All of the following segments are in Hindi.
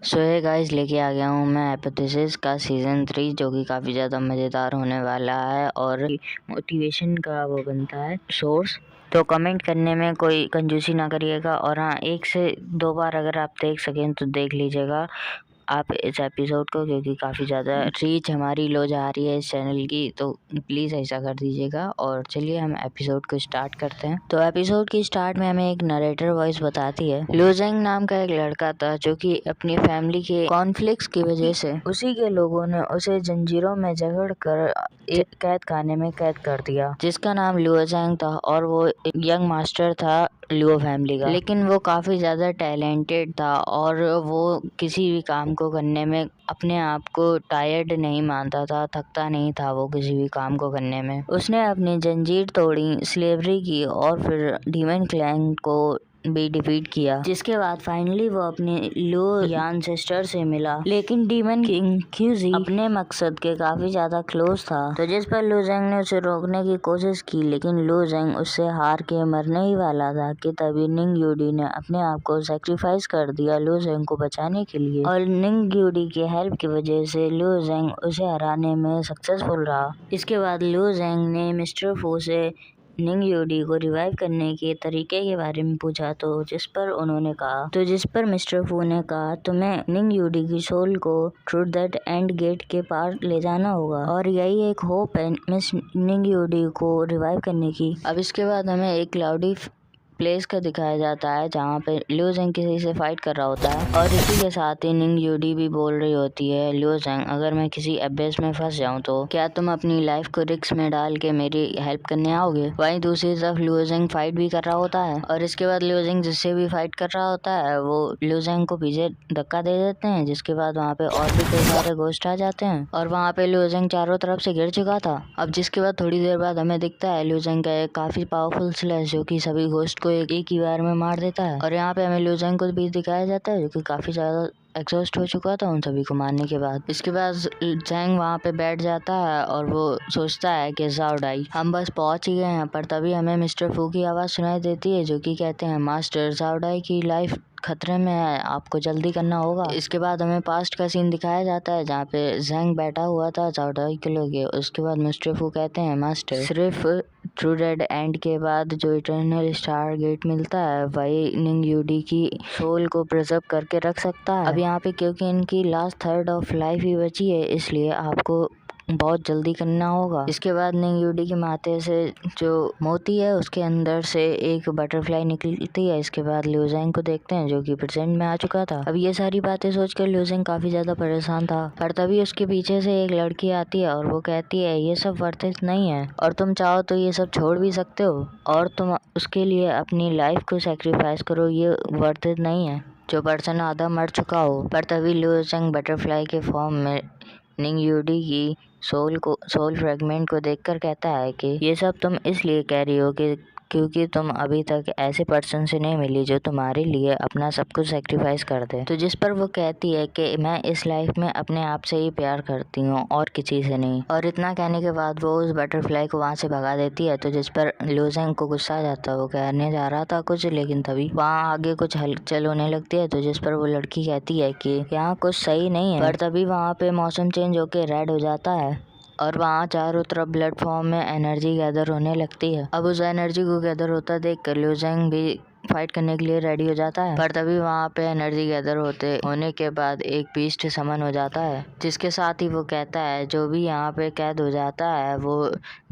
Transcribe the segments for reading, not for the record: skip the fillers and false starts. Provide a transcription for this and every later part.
सो है गाइस, लेके आ गया हूँ मैं एपिथेसिस का सीज़न 3 जो कि काफ़ी ज़्यादा मज़ेदार होने वाला है और मोटिवेशन का वो बनता है सोर्स। तो कमेंट करने में कोई कंजूसी ना करिएगा और हाँ, 1 से 2 बार अगर आप देख सकें तो देख लीजिएगा आप इस एपिसोड को, क्योंकि काफ़ी ज़्यादा रीच हमारी लो जा रही है इस चैनल की, तो प्लीज़ ऐसा कर दीजिएगा। और चलिए हम एपिसोड को स्टार्ट करते हैं। तो एपिसोड की स्टार्ट में हमें एक नरेटर वॉइस बताती है। लुजेंग नाम का एक लड़का था जो कि अपनी फैमिली के कॉन्फ्लिक्ट्स की वजह से उसी के लोगों ने उसे जंजीरों में जकड़ कर एक कैद खाने में कैद कर दिया, जिसका नाम लुजेंग था और वो यंग मास्टर था लुओ फैमिली का। लेकिन वो काफ़ी ज़्यादा टैलेंटेड था और वो किसी भी काम को करने में अपने आप को टायर्ड नहीं मानता था, थकता नहीं था वो किसी भी काम को करने में। उसने अपनी जंजीर तोड़ी, स्लेवरी की और फिर डीमन क्लैन को भी डिफीट किया, जिसके बाद फाइनली वो अपने लो यान सिस्टर से मिला। लेकिन डीमन किंग क्यूजी अपने मकसद के काफी ज्यादा क्लोज था, तो जिस पर लुजेंग ने उसे रोकने की कोशिश की, लेकिन लुजेंग उससे हार के मरने ही वाला था कि तभी निंग यूडी ने अपने आप को सैक्रिफाइस कर दिया लुजेंग को बचाने के लिए। और निंग यूडी की हेल्प की वजह से लुजेंग उसे हराने में सक्सेसफुल रहा। इसके बाद लुजेंग ने मिस्टर फू से निंग यूडी को रिवाइव करने के तरीके के बारे में पूछा, तो जिस पर मिस्टर फू ने कहा तुम्हें निंग यूडी की सोल को थ्रू दैट एंड गेट के पार ले जाना होगा और यही एक होप है मिस निंग यूडी को रिवाइव करने की। अब इसके बाद हमें एक क्लाउडी प्लेस का दिखाया जाता है जहाँ पे लुजेंग किसी से फाइट कर रहा होता है और इसी के साथ ही निंग यूडी भी बोल रही होती है, लुजेंग अगर मैं किसी एबेस में फंस जाऊँ तो क्या तुम अपनी लाइफ को रिस्क में डाल के मेरी हेल्प करने आओगे। वहीं दूसरी तरफ लुजेंग फाइट भी कर रहा होता है और इसके बाद लुजेंग जिससे भी फाइट कर रहा होता है वो लुजेंग को पीछे धक्का दे देते हैं, जिसके बाद वहाँ पे और भी कई सारे घोस्ट आ जाते हैं और वहाँ पे लुजेंग चारों तरफ से गिर चुका था। अब जिसके बाद थोड़ी देर बाद हमें दिखता है लुजेंग का एक काफी पावरफुल स्लैश जो कि सभी घोस्ट को एक ही बार में मार देता है। और यहाँ पे हमें लुजेंग को भी दिखाया जाता है जो कि काफी ज्यादा एग्जॉस्ट हो चुका था उन सभी को मारने के बाद। इसके बाद जैंग वहाँ पे बैठ जाता है और वो सोचता है कि ज़ाओडाई हम बस पहुंच ही गए हैं, पर तभी हमें मिस्टर फू की आवाज़ सुनाई देती है जो कि कहते हैं मास्टर ज़ाओडाई की लाइफ खतरे में है, आपको जल्दी करना होगा। इसके बाद हमें पास्ट का सीन दिखाया जाता है जहाँ पे जैंग बैठा हुआ था ज़ाओडाई के लिए। उसके बाद मिस्टर फू कहते हैं मास्टर सिर्फ ट्रू डेड एंड के बाद जो इटर्नल स्टार गेट मिलता है वही निंग यूडी की सोल को प्रिजर्व करके रख सकता है। अब यहाँ पे क्योंकि इनकी लास्ट थर्ड ऑफ लाइफ ही बची है, इसलिए आपको बहुत जल्दी करना होगा। इसके बाद निंग यूडी के माथे से जो मोती है उसके अंदर से एक बटरफ्लाई निकलती है। इसके बाद लुजेंग को देखते हैं जो कि प्रेजेंट में आ चुका था। अब ये सारी बातें सोचकर लुजेंग काफी ज्यादा परेशान था, पर तभी उसके पीछे से एक लड़की आती है और वो कहती है ये सब वर्थ इट नहीं है और तुम चाहो तो ये सब छोड़ भी सकते हो और तुम उसके लिए अपनी लाइफ को सेक्रीफाइस करो, ये वर्थ इट नहीं है जो पर्सन आधा मर चुका हो। पर तभी लुजेंग बटरफ्लाई के फॉर्म में निंग यूडी की सोल फ्रेगमेंट को देखकर कहता है कि ये सब तुम इसलिए कह रही हो कि क्योंकि तुम अभी तक ऐसे पर्सन से नहीं मिली जो तुम्हारे लिए अपना सब कुछ सेक्रीफाइस कर दे। तो जिस पर वो कहती है कि मैं इस लाइफ में अपने आप से ही प्यार करती हूँ और किसी से नहीं। और इतना कहने के बाद वो उस बटरफ्लाई को वहाँ से भगा देती है, तो जिस पर लुजेंग को गुस्सा आ जाता है। वो कहने जा रहा था कुछ, लेकिन तभी वहाँ आगे कुछ हलचल होने लगती है, तो जिस पर वो लड़की कहती है कि यहाँ कुछ सही नहीं है। पर तभी वहाँ पे मौसम चेंज होके रेड हो जाता है और वहाँ चारों तरफ ब्लड फॉर्म में एनर्जी गैदर होने लगती है। अब उस एनर्जी को गैदर होता देख कर लुजेंग भी फाइट करने के लिए रेडी हो जाता है, पर तभी वहाँ पे एनर्जी गैदर होने के बाद एक बीस्ट समन हो जाता है, जिसके साथ ही वो कहता है जो भी यहाँ पे कैद हो जाता है वो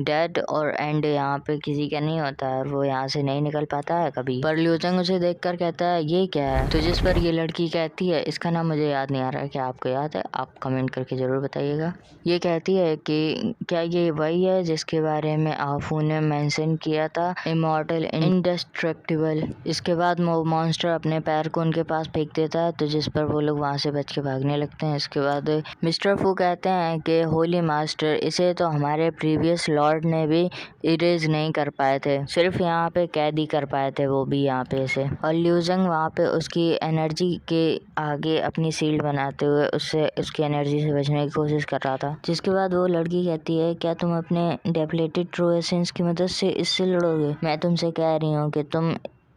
डेड और एंड यहाँ पे किसी का नहीं होता है और वो यहाँ से नहीं निकल पाता है कभी। पर लुजेंग उसे देखकर कहता है ये क्या है, तो जिस पर ये लड़की कहती है इसका नाम मुझे याद नहीं आ रहा है, क्या आपको याद है? आप कमेंट करके जरूर बताइएगा। ये कहती है कि क्या ये वही है जिसके बारे में आफू ने मेंशन किया था, इमॉर्टल इंडेस्ट्रक्टिबल। इसके बाद मॉन्स्टर अपने पैर को उनके पास फेंक देता है, तो जिस पर वो लोग वहाँ से बच के भागने लगते हैं। इसके बाद मिस्टर फू कहते हैं कि होली मास्टर इसे तो हमारे प्रीवियस लॉर्ड ने भी इरेज नहीं कर पाए थे, सिर्फ यहाँ पे कैद ही कर पाए थे, वो भी यहाँ पे से। और लुजेंग वहाँ पे उसकी एनर्जी के आगे अपनी शील्ड बनाते हुए उसकी एनर्जी से बचने की कोशिश कर रहा था, जिसके बाद वो लड़की कहती है क्या तुम अपने डेप्लेटेड ट्रू एसेंस की मदद से इससे लड़ोगे? मैं तुमसे कह रही हूँ कि तुम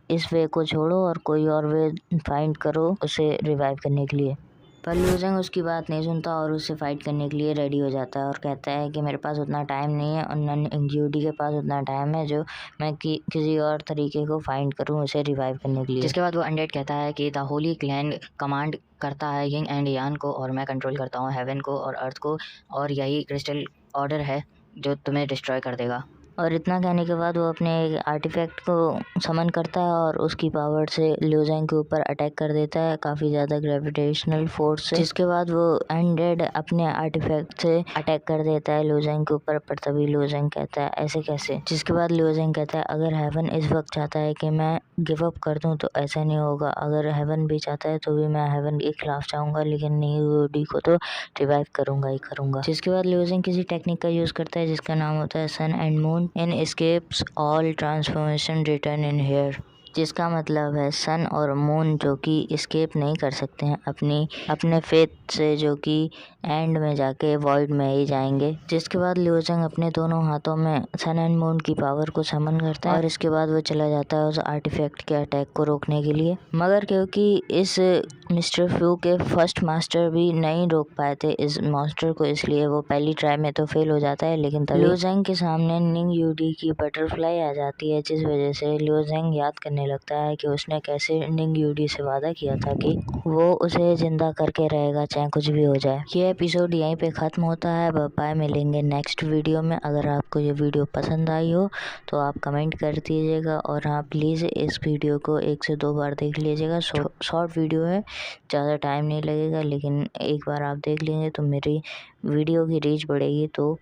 इस वे को छोड़ो और कोई और वे फाइंड करो उसे रिवाइव करने के लिए। पर लिू जिंग उसकी बात नहीं सुनता और उससे फाइट करने के लिए रेडी हो जाता है और कहता है कि मेरे पास उतना टाइम नहीं है और नन यूडी के पास उतना टाइम है जो मैं किसी और तरीके को फाइंड करूं उसे रिवाइव करने के लिए। जिसके बाद वो अनडेड कहता है कि द होली क्लैन कमांड करता है यिंग एंड यान को और मैं कंट्रोल करता हूँ हेवन को और अर्थ को और यही क्रिस्टल ऑर्डर है जो तुम्हें डिस्ट्रॉय कर देगा। और इतना कहने के बाद वो अपने आर्टिफैक्ट को समन करता है और उसकी पावर से लिू जिंग के ऊपर अटैक कर देता है काफ़ी ज़्यादा ग्रेविटेशनल फोर्स से। जिसके बाद वो अनडेड अपने आर्टिफैक्ट से अटैक कर देता है लिू जिंग के ऊपर, पर तभी लिू जिंग कहता है ऐसे कैसे। जिसके बाद लिू जिंग कहता है अगर हेवन इस वक्त चाहता है कि मैं गिव अप कर दूं तो ऐसा नहीं होगा, अगर हेवन भी चाहता है तो भी मैं हेवन के खिलाफ जाऊंगा लेकिन न्यू को तो रिवाइव करूंगा ही करूंगा। जिसके बाद लिू जिंग किसी टेक्निक का यूज़ करता है जिसका नाम होता है sun and moon in escapes all transformation return in here, जिसका मतलब है सन और मून जो कि escape नहीं कर सकते हैं अपने फेथ से, जो कि एंड में जाके वॉइड में ही जाएंगे। जिसके बाद लिू जिंग अपने दोनों हाथों में सन एंड मून की पावर को समन करता है और इसके बाद वो चला जाता है उस आर्टिफैक्ट के अटैक को रोकने के लिए। मगर क्योंकि इस मिस्टर फ्यू के फर्स्ट मास्टर भी नहीं रोक पाए थे इस मॉन्स्टर को, इसलिए वो पहली ट्राई में तो फेल हो जाता है। लेकिन तभी लिू जिंग के सामने निंग यूडी की बटरफ्लाई आ जाती है जिस वजह से लिू जिंग याद करने लगता है कि उसने कैसे निंग यूडी से वादा किया था कि वो उसे जिंदा करके रहेगा चाहे कुछ भी हो जाए। ये एपिसोड यहीं पे ख़त्म होता है। बाय, मिलेंगे नेक्स्ट वीडियो में। अगर आपको ये वीडियो पसंद आई हो तो आप कमेंट कर दीजिएगा और हाँ प्लीज़ इस वीडियो को 1 से 2 बार देख लीजिएगा। शॉर्ट वीडियो है, ज़्यादा टाइम नहीं लगेगा, लेकिन एक बार आप देख लेंगे तो मेरी वीडियो की रीच बढ़ेगी तो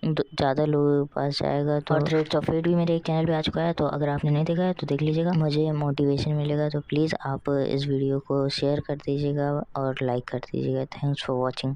ज़्यादा लोगों के पास जाएगा। तो और थ्रेड्स ऑफ फेट भी मेरे चैनल पे आ चुका है, तो अगर आपने नहीं देखा है तो देख लीजिएगा, मुझे मोटिवेशन मिलेगा। तो प्लीज़ आप इस वीडियो को शेयर कर दीजिएगा और लाइक कर दीजिएगा। Thanks for watching.